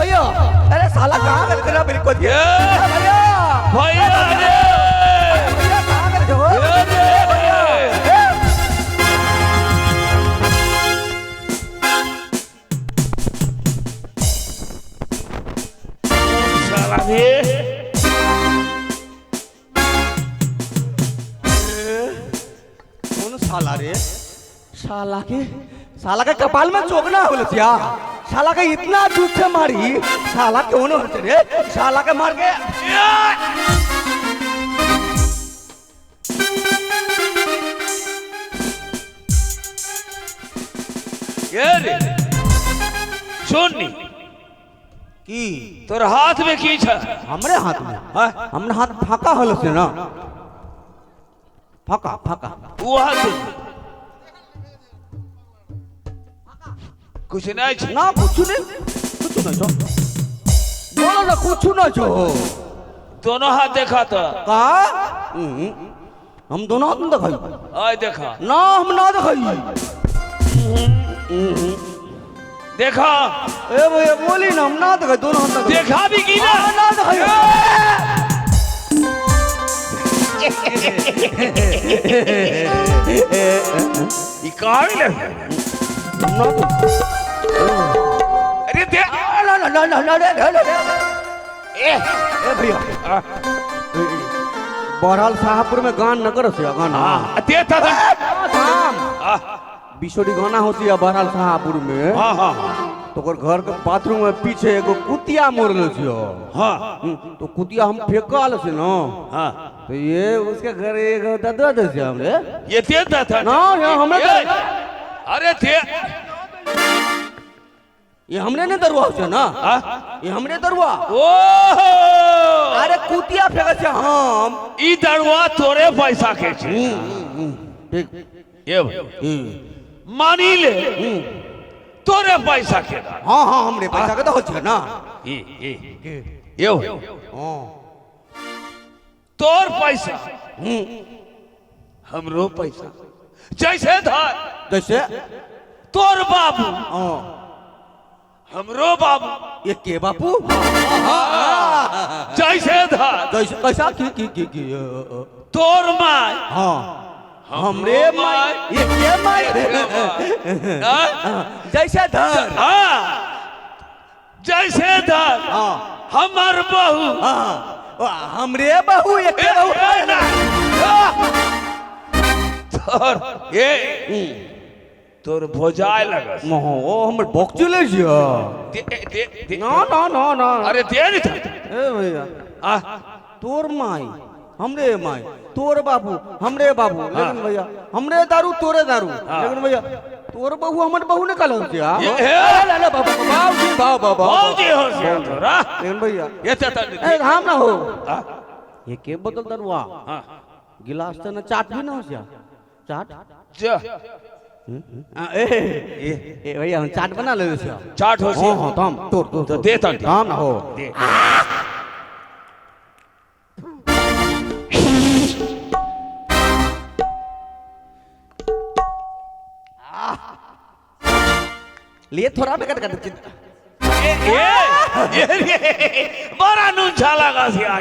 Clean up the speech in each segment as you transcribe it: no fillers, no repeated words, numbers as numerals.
भैया अरे साला कहाँ गए तेरा बिल्कुल भैया भैया रे भैया कहाँ गए हो साला रे कौन साला रे साला के कपाल में चोकना हो लसिया साला के इतना दूर से मारी साला क्यों न होते रे साला के मार के ये रे सुननी की तोर हाथ में की छ हमरे हाथ में हमने हाथ फाका हल से ना फाका फाका वो हाथ कुछ नहीं छ ना कुछ नहीं छो बोलो ना कुछ ना छो दोनों हाथ देखा तो का हम दोनों हाथ में दिखाई आय देखा ना हम ना दिखाई देखा ए भैया बोली ना हम ना दिखाई दोनों हाथ में देखा भी की ना ना दिखाई ये कहाँ भी लग अरे दे ए भैया बहरहाल शाहपुर में गान न करो से गाना दे था बिछोड़ी गाना होती है बहरहाल शाहपुर में हाँ हाँ तो ओकर घर के बाथरूम में पीछे एगो कुतिया मरल छियो हाँ तो कुतिया हम फेंकल से ना हाँ तो ये उसके घर एगो दे दे से हमरे ये देता था ना ये हमरे अरे दे ये हमरे ने दरुआ से ना ये हमरे दरुआ ओ अरे कुतिया फेंक से हम ई दरवा तोरे पैसा के छे ठीक ये मानी ले तोरे पैसा के हाँ हाँ हमरे पैसा के तो हो छे ना ये हां तोर पैसा हमरो पैसा जैसे धर जैसे तोर बाबू हां हमरो बाबू ये के बापू जैसे धर कैसा कैसा की तोर माय हाँ हमरे माय ये के माय जैसे धर हाँ जैसे धर हाँ हमर बहू हाँ हमरे बहू ये के बहू तोर ये तोर भोजाए लगस ओ हमर बकचले छियो दे ना ना ना ना अरे दे नहीं था ए भैया तोर माई हमरे माई तोर बाबू हमरे बाबू लेकिन भैया हमरे दारू तोरे दारू लेकिन भैया तोर बहू हमर बहू ने कल होती है ला बाबू बाबू बाबू बाबूजी हो से तोरा लेकिन भैया ये तो ए हम ना हो ये के बदल दरुआ हां गिलास तो ना चाट भी ना हो जा चाट जा ए भैया हम चाट बना ले छियो चाट हो से हां तो हम तोर तो दे ता हम ना हो दे ले थोड़ा बेकट कर ये बड़ा नून छाला का सिया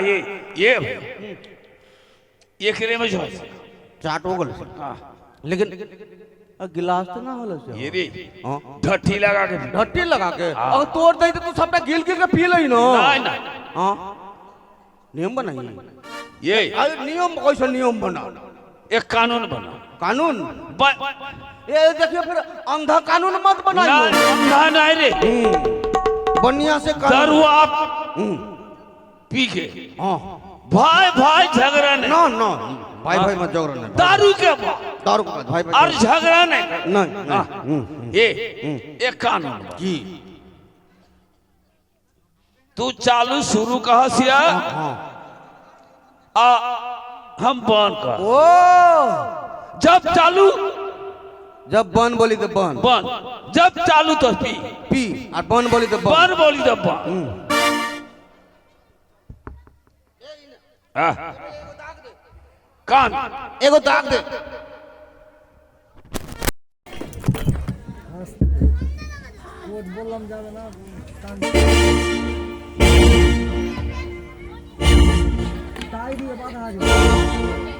ये करे में जो चाट हो गल लेकिन गिलास तो ना होला से ये रे ढट्टी लगा के ढट्टी लगा के और तोड़ दे तो तू सबटा गिल गिल के पी लई नो ना हां नियम बनाई ये नियम कैसे नियम बना एक कानून बना कानून ये देखिए फिर अंधा कानून मत बनाइए ना नहीं रे बनिया से दारू आप पी के हां भाई भाई झगड़ा नहीं ना ना भाई भाई मत झगड़ा नहीं दारू के दारू का भाई भाई और झगड़ा नहीं नहीं ये एक कानून जी तू चालू शुरू कहा सिया आ हम बंद कर ओ जब बन बोली तो बन बंद जब चालू तो पी पी और बन बोली तो बन बन बोली तो बंद कान एगो दाग दे बोललाम जावे ना বাধা আছে